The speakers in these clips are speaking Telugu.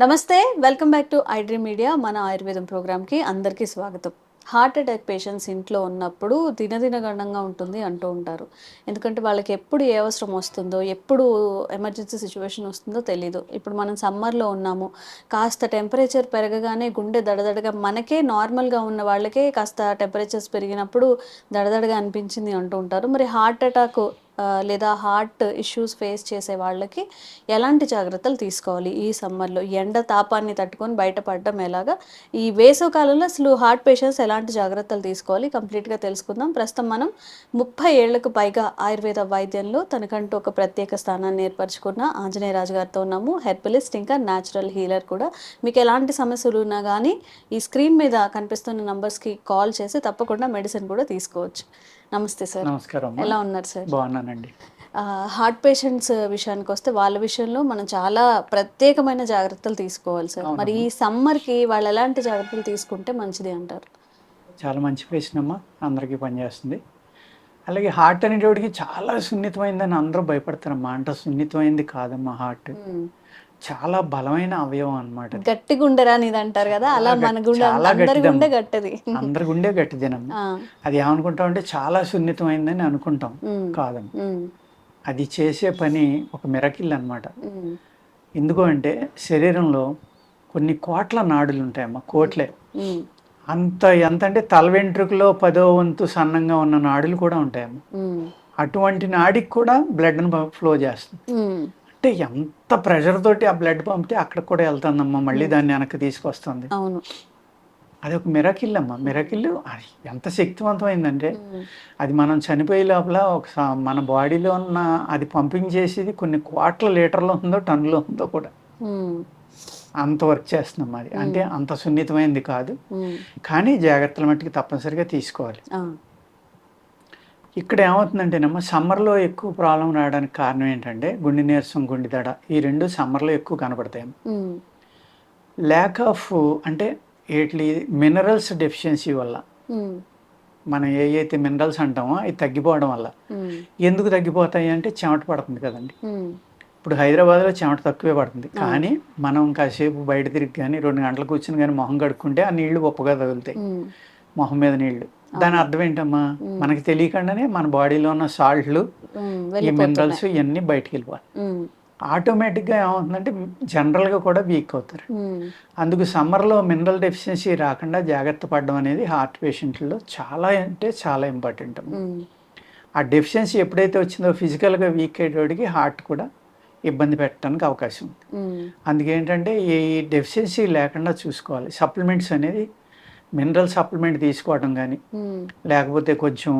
నమస్తే, welcome back to iDream media. మన ఆయుర్వేదం ప్రోగ్రామ్కి అందరికీ స్వాగతం. హార్ట్ అటాక్ పేషెంట్స్ ఇంట్లో ఉన్నప్పుడు దినదినగణంగా ఉంటుంది అంటూ ఉంటారు. ఎందుకంటే వాళ్ళకి ఎప్పుడు ఏ అవసరం వస్తుందో, ఎప్పుడు ఎమర్జెన్సీ సిచ్యువేషన్ వస్తుందో తెలీదు. ఇప్పుడు మనం సమ్మర్లో ఉన్నాము, కాస్త టెంపరేచర్ పెరగగానే గుండె దడదడగా, మనకే నార్మల్గా ఉన్న వాళ్ళకే కాస్త టెంపరేచర్స్ పెరిగినప్పుడు దడదడగా అనిపించింది అంటూ ఉంటారు. మరి హార్ట్ అటాక్ లేదా హార్ట్ ఇష్యూస్ ఫేస్ చేసే వాళ్ళకి ఎలాంటి జాగ్రత్తలు తీసుకోవాలి ఈ సమ్మర్లో? ఎండ తాపాన్ని తట్టుకొని బయటపడడం ఎలాగా? ఈ వేసవి కాలంలో అసలు హార్ట్ పేషెంట్స్ ఎలాంటి జాగ్రత్తలు తీసుకోవాలి కంప్లీట్గా తెలుసుకుందాం. ప్రస్తుతం మనం 30 ఏళ్లకు పైగా ఆయుర్వేద వైద్యంలో తనకంటూ ఒక ప్రత్యేక స్థానాన్ని ఏర్పరచుకున్న ఆంజనేయరాజు గారితో ఉన్నాము. హెర్బలిస్ట్ ఇంకా న్యాచురల్ హీలర్ కూడా. మీకు ఎలాంటి సమస్యలు ఉన్నా కానీ ఈ స్క్రీన్ మీద కనిపిస్తున్న నంబర్స్కి కాల్ చేసి తప్పకుండా మెడిసిన్ కూడా తీసుకోవచ్చు. నమస్తే సార్. నమస్కారం. ఎలా ఉన్నారు సార్? బాగున్నానండి. హార్ట్ పేషెంట్స్ విషయానికి వస్తే వాళ్ళ విషయంలో మనం చాలా ప్రత్యేకమైన జాగ్రత్తలు తీసుకోవాలి సార్. మరి ఈ సమ్మర్కి వాళ్ళు ఎలాంటి జాగ్రత్తలు తీసుకుంటే మంచిది అంటారు? చాలా మంచి ప్రశ్న అమ్మా, అందరికీ పనిచేస్తుంది. అలాగే హార్ట్ అనేటోడికి చాలా సున్నితమైందని అందరూ భయపడతారమ్మా. అంటే సున్నితమైంది కాదమ్మా హార్ట్. చాలా బలమైన అవయవం అనమాట. గట్టి గుండెరా అనేది అంటారు కదా, అలా మన గుండె, అందరి గుండె గట్టది. అందరి గుండె గట్టిదేనమ్మా. అది ఏమనుకుంటాం అంటే చాలా సున్నితమైందని అనుకుంటాం, కాదమ్మా. అది చేసే పని ఒక మిరకిల్ అనమాట. ఎందుకు అంటే శరీరంలో కొన్ని కోట్ల నాడులు ఉంటాయమ్మా, కోట్లే. ఎంత అంటే తల వెంట్రుకలో 10వ వంతు సన్నంగా ఉన్న నాడులు కూడా ఉంటాయమ్మా. అటువంటి నాడికి కూడా బ్లడ్ని ఫ్లో చేస్తుంది. అంటే ఎంత ప్రెషర్ తోటి ఆ బ్లడ్ పంపితే అక్కడ కూడా వెళ్తుందమ్మా, మళ్ళీ దాన్ని వెనక్కి తీసుకొస్తుంది. అది ఒక మిరకిల్ అమ్మా. మిరకిల్ అది ఎంత శక్తివంతమైందంటే అది మనం చనిపోయే లోపల మన బాడీలో ఉన్న అది పంపింగ్ చేసేది కొన్ని కోట్ల లీటర్లో ఉందో టన్నులో ఉందో కూడా అంత వర్క్ చేస్తున్నాం. అది అంటే అంత సున్నితమైంది కాదు, కానీ జాగ్రత్తల మట్టుకు తప్పనిసరిగా తీసుకోవాలి. ఇక్కడ ఏమవుతుందంటేనమ్మా, సమ్మర్లో ఎక్కువ ప్రాబ్లం రావడానికి కారణం ఏంటంటే గుండె నీరసం, గుండె దడ, ఈ రెండు సమ్మర్లో ఎక్కువ కనపడతాయి. ల్యాక్ ఆఫ్ అంటే ఏట్లీ మినరల్స్ డెఫిషియన్సీ వల్ల, మనం ఏవైతే మినరల్స్ అంటామో అవి తగ్గిపోవడం వల్ల. ఎందుకు తగ్గిపోతాయి అంటే చెమట పడుతుంది కదండి. ఇప్పుడు హైదరాబాద్లో చెమట తక్కువే పడుతుంది, కానీ మనం కాసేపు బయట తిరిగి కానీ 2 గంటలు కూర్చుని కానీ మొహం కడుక్కుంటే ఆ నీళ్లు గొప్పగా తగులుతాయి మొహం మీద నీళ్లు. దాని అర్థం ఏంటమ్మా, మనకి తెలియకుండానే మన బాడీలో ఉన్న సాల్ట్లు, ఈ మినరల్స్ ఇవన్నీ బయటికి వెళ్ళిపోవాలి. ఆటోమేటిక్గా ఏమవుతుందంటే జనరల్గా కూడా వీక్ అవుతారు. అందుకు సమ్మర్లో మినరల్ డెఫిషియన్సీ రాకుండా జాగ్రత్త పడడం అనేది హార్ట్ పేషెంట్లలో చాలా అంటే చాలా ఇంపార్టెంట్. ఆ డెఫిషియన్సీ ఎప్పుడైతే వచ్చిందో ఫిజికల్గా వీక్ అయ్యేటోడికి హార్ట్ కూడా ఇబ్బంది పెట్టడానికి అవకాశం ఉంది. అందుకేంటంటే ఈ డెఫిషియన్సీ లేకుండా చూసుకోవాలి. సప్లిమెంట్స్ అనేది మినరల్ సప్లిమెంట్ తీసుకోవడం కానీ, లేకపోతే కొంచెం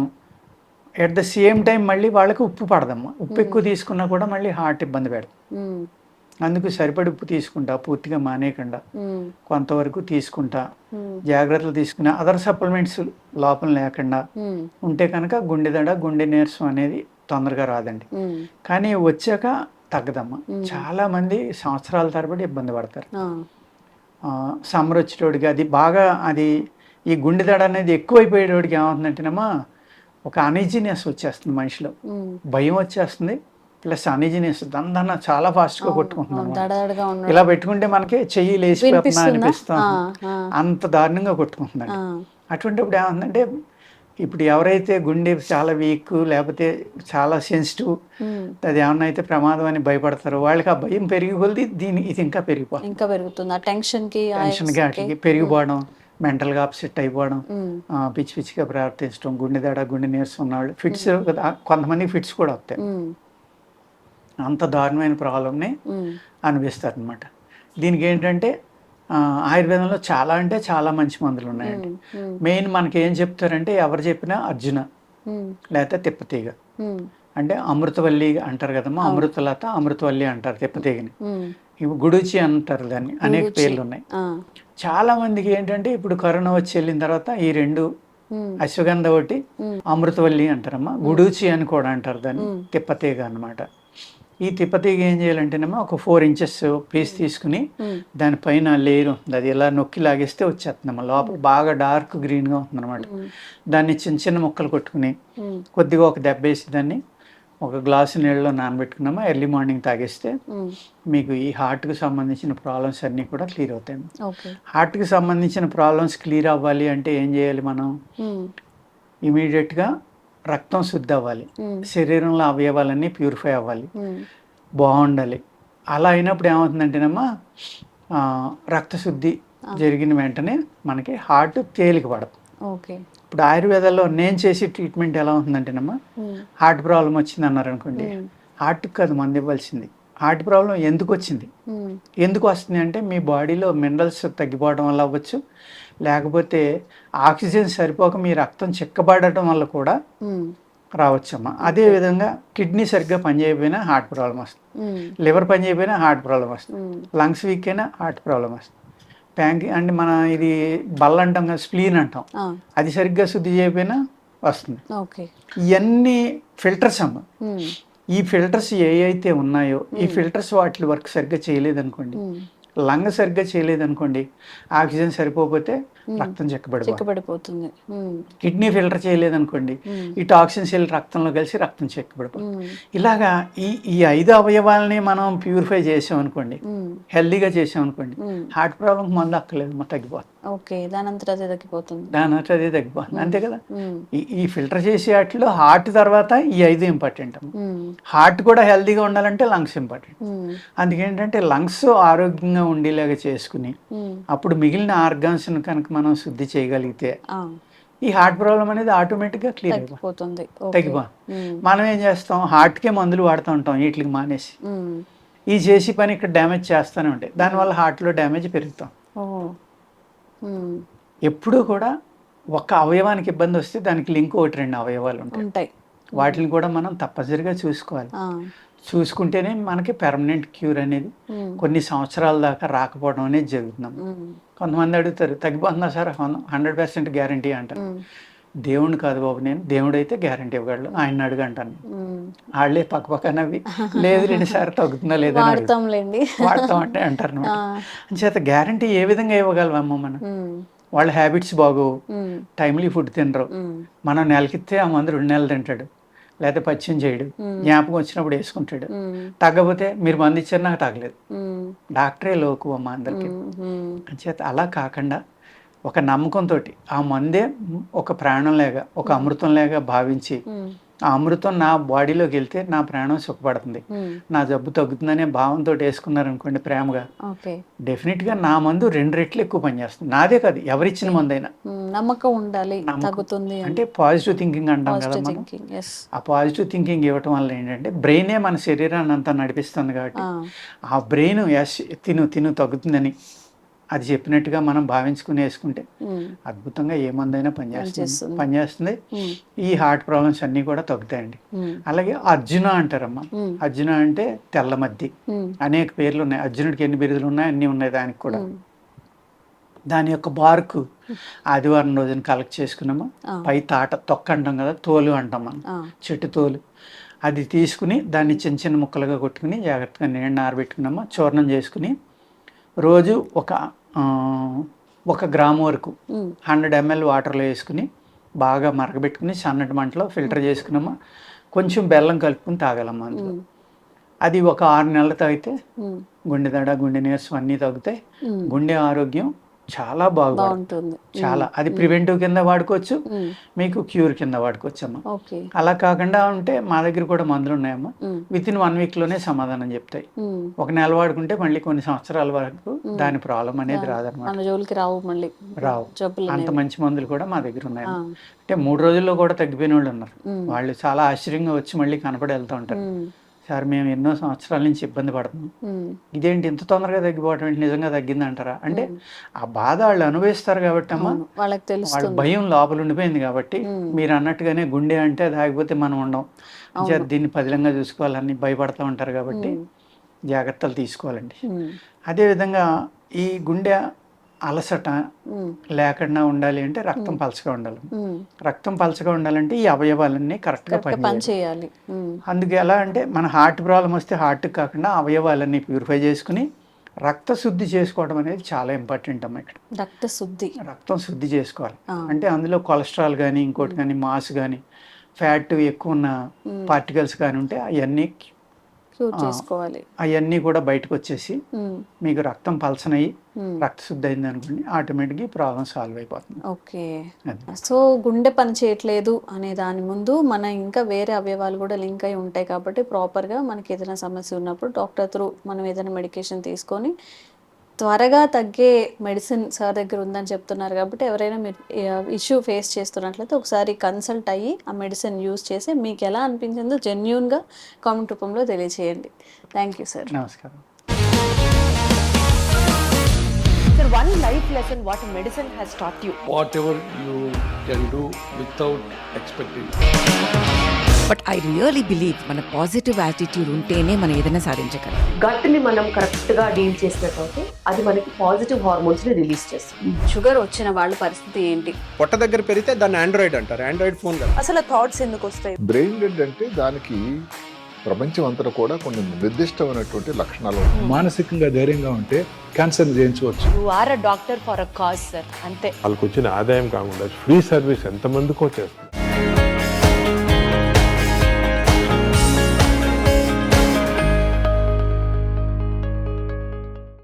ఎట్ ద సేమ్ టైం మళ్ళీ వాళ్ళకి ఉప్పు పడదమ్మా. ఉప్పు ఎక్కువ తీసుకున్నా కూడా మళ్ళీ హార్ట్ ఇబ్బంది పెడతాం. అందుకు సరిపడి ఉప్పు తీసుకుంటా, పూర్తిగా మానేయకుండా కొంతవరకు తీసుకుంటా, జాగ్రత్తలు తీసుకున్నా, అదర్ సప్లిమెంట్స్ లోపల లేకుండా ఉంటే కనుక గుండె దడ, గుండె నీరసం అనేది తొందరగా రాదండి. కానీ వచ్చాక తగ్గదమ్మా. చాలా మంది సంవత్సరాల తరబడి ఇబ్బంది పడతారు. సమ్మర్ వచ్చేటోడికి అది బాగా ఈ గుండె దడ అనేది ఎక్కువైపోయేటోడికి ఏమవుతుందంటేనమ్మా, ఒక అనీజినెస్ వచ్చేస్తుంది మనిషిలో, భయం వచ్చేస్తుంది, ప్లస్ అనీజినెస్ దందన్న చాలా ఫాస్ట్గా కొట్టుకుంటున్నాం. ఇలా పెట్టుకుంటే మనకి చెయ్యి లేచిపోతున్నా అనిపిస్తుంది, అంత దారుణంగా కొట్టుకుంటుందండి. అటువంటిప్పుడు ఏమందంటే, ఇప్పుడు ఎవరైతే గుండె చాలా వీక్ లేకపోతే చాలా సెన్సిటివ్, అది ఏమన్నా అయితే ప్రమాదం అని భయపడతారో వాళ్ళకి ఆ భయం పెరిగి కొలిది ఇది ఇంకా పెరుగుతుంది. టెన్షన్కి వాటికి పెరిగిపోవడం, మెంటల్గా అప్సెట్ అయిపోవడం, పిచ్చి పిచ్చిగా ప్రవర్తించడం, గుండె దడ, గుండె నీరసం ఉన్నవాళ్ళు, ఫిట్స్, కొంతమందికి ఫిట్స్ కూడా వస్తాయి. అంత దారుణమైన ప్రాబ్లంని అనిపిస్తారు అనమాట. దీనికి ఏంటంటే ఆయుర్వేదంలో చాలా అంటే చాలా మంచి మందులు ఉన్నాయండి. మెయిన్ మనకి ఏం చెప్తారంటే, ఎవరు చెప్పినా అర్జున లేకపోతే తిప్పతీగ, అంటే అమృతవల్లి అంటారు కదమ్మా, అమృతలత, అమృతవల్లి అంటారు తిప్పతీగని. ఇవి గుడుచి అంటారు, దాన్ని అనేక పేర్లు ఉన్నాయి. చాలా మందికి ఏంటంటే ఇప్పుడు కరోనా వచ్చి వెళ్ళిన తర్వాత ఈ రెండు, అశ్వగంధ ఒకటి, అమృతవల్లి అంటారమ్మా, గుడూచి అని కూడా అంటారు దాన్ని, తిప్పతీగ అనమాట. ఈ తిప్పతీగ ఏం చేయాలంటేనేమో ఒక 4 ఇంచెస్ పీస్ తీసుకుని దానిపైన లేయర్ ఉంటుంది, అది ఇలా నొక్కి లాగేస్తే వచ్చేస్తుందమ్మా. లోపల బాగా డార్క్ గ్రీన్గా ఉంటుంది అనమాట. దాన్ని చిన్న చిన్న ముక్కలు కొట్టుకుని కొద్దిగా ఒక దెబ్బ వేసి దాన్ని ఒక గ్లాసు నీళ్ళలో నానబెట్టుకున్నామా ఎర్లీ మార్నింగ్ తాగేస్తే మీకు ఈ హార్ట్కి సంబంధించిన ప్రాబ్లమ్స్ అన్నీ కూడా క్లియర్ అవుతాయి. ఓకే. హార్ట్కి సంబంధించిన ప్రాబ్లమ్స్ క్లియర్ అవ్వాలి అంటే ఏం చేయాలి మనం? ఇమీడియట్గా రక్తం శుద్ధి అవ్వాలి, శరీరంలో అవయవాలన్నీ ప్యూరిఫై అవ్వాలి, బాగుండాలి. అలా అయినప్పుడు ఏమవుతుందంటేనమ్మా రక్తశుద్ధి జరిగిన వెంటనే మనకి హార్ట్ తేలిక పడదు. ఓకే. ఇప్పుడు ఆయుర్వేదాల్లో నేను చేసే ట్రీట్మెంట్ ఎలా ఉంటుందంటేనమ్మా, హార్ట్ ప్రాబ్లం వచ్చింది అన్నారు అనుకోండి, హార్ట్కి కాదు మందు ఇవ్వాల్సింది. హార్ట్ ప్రాబ్లం ఎందుకు వచ్చింది, ఎందుకు వస్తుంది అంటే మీ బాడీలో మినరల్స్ తగ్గిపోవడం వల్ల అవ్వచ్చు, లేకపోతే ఆక్సిజన్ సరిపోక మీ రక్తం చిక్కబడటం వల్ల కూడా రావచ్చమ్మా. అదే విధంగా కిడ్నీ సరిగ్గా పనిచేయకపోయినా హార్ట్ ప్రాబ్లం వస్తుంది, లివర్ పనిచేయకపోయినా హార్ట్ ప్రాబ్లం వస్తుంది, లంగ్స్ వీక్ అయినా హార్ట్ ప్రాబ్లం వస్తుంది, అంటే మన ఇది బల్ల అంటాం కదా, స్ప్లీన్ అంటాం, అది సరిగ్గా శుద్ధి చేయకపోయినా వస్తుంది. ఇవన్నీ ఫిల్టర్స్ అమ్మ. ఈ ఫిల్టర్స్ ఏ అయితే ఉన్నాయో ఈ ఫిల్టర్స్ వాటి వర్క్ సరిగ్గా చేయలేదనుకోండి, లంగ్ సరిగ్గా చేయలేదనుకోండి, ఆక్సిజన్ సరిపోతే రక్తం చెక్కబడిపోతుంది. కిడ్నీ ఫిల్టర్ చేయలేదనుకోండి, ఈ టాక్సిన్స్ వెళ్ళి రక్తంలో కలిసి రక్తం చెక్కబడిపోతుంది. ఇలాగా ఈ 5 అవయవాలని మనం ప్యూరిఫై చేసాం అనుకోండి, హెల్దీగా చేసాం అనుకోండి, హార్ట్ ప్రాబ్లం మందు అక్కర్లేదు, తగ్గిపోతుంది. దాని అంతటా అదే తగ్గిపోతుంది. అంతే కదా. ఈ ఫిల్టర్ చేసే వాటిలో హార్ట్ తర్వాత ఈ 5 ఇంపార్టెంట్. హార్ట్ కూడా హెల్దీగా ఉండాలంటే లంగ్స్ ఇంపార్టెంట్. అందుకేంటంటే లంగ్స్ ఆరోగ్యంగా ఉండేలాగా చేసుకుని అప్పుడు మిగిలిన ఆర్గాన్స్ కనుక మనం శుద్ధి చేయగలిగితే ఈ హార్ట్ ప్రాబ్లం అనేది ఆటోమేటిక్గా క్లియర్ అయిపోతుంది, తగ్గిపోతుంది. మనం ఏం చేస్తాం, హార్ట్కే మందులు వాడుతూ ఉంటాం వీటికి మానేసి. ఈ చేసి పని ఇక్కడ డ్యామేజ్ చేస్తూనే ఉంటాయి, దానివల్ల హార్ట్లో డ్యామేజ్ పెరుగుతాం. ఎప్పుడూ కూడా ఒక అవయవానికి ఇబ్బంది వస్తే దానికి లింక్ 1-2 అవయవాలు ఉంటాయి, వాటిని కూడా మనం తప్పనిసరిగా చూసుకోవాలి. చూసుకుంటేనే మనకి పెర్మనెంట్ క్యూర్ అనేది కొన్ని సంవత్సరాల దాకా రాకపోవడం అనేది జరుగుతున్నాం. కొంతమంది అడుగుతారు, తగ్గిపోతుందా సార్? 100% గ్యారంటీ అంటారు. దేవుణ్ణి కాదు బాబు, నేను దేవుడైతే గ్యారంటీ ఇవ్వగలడు, ఆయన అడుగు అంటాను. వాళ్ళే పక్కనవి లేదు 2 సార్లు తగ్గుతుందా లేదా వాడతాం అంటే అంటారు. అంచేత గ్యారంటీ ఏ విధంగా ఇవ్వగలమమ్మ మనం? వాళ్ళ హ్యాబిట్స్ బాగోవు, టైమ్లీ ఫుడ్ తినరు, మనం నెలకిస్తే ఆ మందు 2 నెలలు తింటాడు, లేకపోతే పచ్చిం చేయడు, జ్ఞాపకం వచ్చినప్పుడు వేసుకుంటాడు, తగ్గపోతే మీరు మంది ఇచ్చారు నాకు తగ్గలేదు, డాక్టరే లోకు అమ్మ అందరికీ. అంచేత అలా కాకుండా ఒక నమ్మకంతో ఆ మందే ఒక ప్రాణం లేక, ఒక అమృతం లేక భావించి, ఆ అమృతం నా బాడీలోకి వెళ్తే నా ప్రాణం సుఖపడుతుంది, నా జబ్బు తగ్గుతుందనే భావంతో వేసుకున్నారనుకోండి ప్రేమగా, డెఫినెట్గా నా మందు 2 రెట్లు ఎక్కువ పనిచేస్తుంది. నాదే కాదు, ఎవరిచ్చిన మందైనా నమ్మకం ఉండాలి, తగ్గుతుంది అంటే పాజిటివ్ థింకింగ్ అంటాం కదా మనం. ఆ పాజిటివ్ థింకింగ్ ఇవ్వటం వల్ల ఏంటంటే బ్రెయినే మన శరీరాన్ని అంతా నడిపిస్తుంది కాబట్టి ఆ బ్రెయిన్ తిను తగ్గుతుందని అది చెప్పినట్టుగా మనం భావించుకుని వేసుకుంటే అద్భుతంగా ఏ మందైనా పనిచేస్తుంది. ఈ హార్ట్ ప్రాబ్లమ్స్ అన్నీ కూడా తగ్గుతాయండి. అలాగే అర్జున అంటారమ్మా. అర్జున అంటే తెల్లమద్ది, అనేక పేర్లు ఉన్నాయి. అర్జునుడికి ఎన్ని బిరుదులు ఉన్నాయి అన్నీ ఉన్నాయి దానికి కూడా. దాని యొక్క బార్కు ఆదివారం రోజున కలెక్ట్ చేసుకున్నామా, పై తొక్క అంటాం కదా, తోలు అంటాం మనం, చెట్టు తోలు, అది తీసుకుని దాన్ని చిన్న చిన్న ముక్కలుగా కొట్టుకుని జాగ్రత్తగా నీళ్ళని ఆరబెట్టుకున్నామా, చూర్ణం చేసుకుని రోజు ఒక గ్రాము వరకు 100 ml వాటర్లో వేసుకుని బాగా మరగబెట్టుకుని సన్నటి మంటలో ఫిల్టర్ చేసుకున్నామా, కొంచెం బెల్లం కలుపుకుని తాగాలమ్మా అందులో. అది ఒక 6 నెలలు తాగితే గుండె దడ, గుండె నీరసం అన్నీ తగ్గుతాయి, గుండె ఆరోగ్యం చాలా బాగుంటుంది. చాలా అది ప్రివెంటివ్ కింద వాడుకోవచ్చు, మీకు క్యూర్ కింద వాడుకోవచ్చు అమ్మా. అలా కాకుండా ఉంటే మా దగ్గర కూడా మందులు ఉన్నాయమ్మా, వితిన్ 1 week లోనే సమాధానం చెప్తాయి. 1 నెల వాడుకుంటే మళ్ళీ కొన్ని సంవత్సరాల వరకు దాని ప్రాబ్లం అనేది రాదనమాట, రావు. అంత మంచి మందులు కూడా మా దగ్గర ఉన్నాయి. అంటే 3 రోజుల్లో కూడా తగ్గిపోయిన వాళ్ళు ఉన్నారు. వాళ్ళు చాలా ఆశ్చర్యంగా వచ్చి మళ్ళీ కనపడి వెళ్తూ ఉంటారు, సార్ మేము ఎన్నో సంవత్సరాల నుంచి ఇబ్బంది పడుతున్నాం, ఇదేంటి ఇంత తొందరగా తగ్గిపోవటం ఏంటి, నిజంగా తగ్గింది అంటారా అంటే ఆ బాధ వాళ్ళు అనుభవిస్తారు కాబట్టి అమ్మా, వాళ్ళ భయం లోపల ఉండిపోయింది కాబట్టి. మీరు అన్నట్టుగానే గుండె అంటే అది ఆగిపోతే మనం ఉండం, దీన్ని పదిలంగా చూసుకోవాలని భయపడుతూ ఉంటారు కాబట్టి జాగ్రత్తలు తీసుకోవాలండి. అదేవిధంగా ఈ గుండె అలసట లేకుండా ఉండాలి అంటే రక్తం పలచగా ఉండాలి. రక్తం పలచగా ఉండాలంటే ఈ అవయవాలన్నీ కరెక్ట్గా పనిచేయాలి. అందుకే ఎలా అంటే మన హార్ట్ ప్రాబ్లం వస్తే హార్ట్కి కాకుండా అవయవాలన్నీ ప్యూరిఫై చేసుకుని రక్త శుద్ధి చేసుకోవడం అనేది చాలా ఇంపార్టెంట్ అమ్మ. ఇక్కడ రక్తం శుద్ధి చేసుకోవాలి అంటే అందులో కొలెస్ట్రాల్ కానీ ఇంకోటి కానీ మాస్ కానీ ఫ్యాట్ ఎక్కువ ఉన్న పార్టికల్స్ కానీ ఉంటే అవన్నీ క్యూర్ చేసుకోవాలి. అవన్నీ కూడా బయటకు వచ్చేసి మ్మ్. మీకు రక్తం పలసనయ్యి మ్మ్. రక్తశుద్ధి అయింది అనుకోండి, ఆటోమేటిక్గా ఈ ప్రాబ్లం సాల్వ్ అయిపోతుంది. ఓకే. అది. సో గుండె పని చేయట్లేదు అనే దాని ముందు మన ఇంకా వేరే అవయవాలు కూడా లింక్ అయి ఉంటాయి కాబట్టి ప్రాపర్గా మనకి ఏదైనా సమస్య ఉన్నప్పుడు డాక్టర్ త్రూ మనం ఏదైనా మెడికేషన్ తీసుకొని త్వరగా తగ్గే మెడిసిన్ సార్ దగ్గర ఉందని చెప్తున్నారు కాబట్టి ఎవరైనా మీరు ఇష్యూ ఫేస్ చేస్తున్నట్లయితే ఒకసారి కన్సల్ట్ అయ్యి ఆ మెడిసిన్ యూస్ చేసి మీకు ఎలా అనిపించిందో జెన్యూన్గా కామెంట్ రూపంలో తెలియచేయండి. Thank you sir. నమస్కారం. Sir, one life lesson what a medicine has taught you. whatever you can do without expecting. But I really believe మన పాజిటివ్ యాటిట్యూడ్ ఉంటేనే మనం ఏదైనా సాధించగలం. గట్ని మనం కరెక్ట్గా డీల్ చేసినట్లయితే అది మనకి పాజిటివ్ హార్మోన్స్ని రిలీజ్ చేస్తుంది. షుగర్ వచ్చిన వాళ్ళ పరిస్థితి ఏంటి? పొట్ట దగ్గర పెరిగితే దాన్ని ఆండ్రాయిడ్ అంటారు, ఆండ్రాయిడ్ ఫోన్ కాదు. అసలు థాట్స్ ఎందుకు వస్తాయి? బ్రెయిన్ డెడ్ అంటే దానికి ప్రపంచం అంతా కూడా కొన్ని నిర్దిష్టమైనటువంటి లక్షణాలు ఉంటాయి. మానసికంగా ధైర్యంగా ఉంటే క్యాన్సర్ జయించవచ్చు. You are a doctor for a cause sir, అంతే. వాళ్ళకి వచ్చిన ఆదాయం కాకుండా ఫ్రీ సర్వీస్ ఎంతమందికో చేస్తుంది.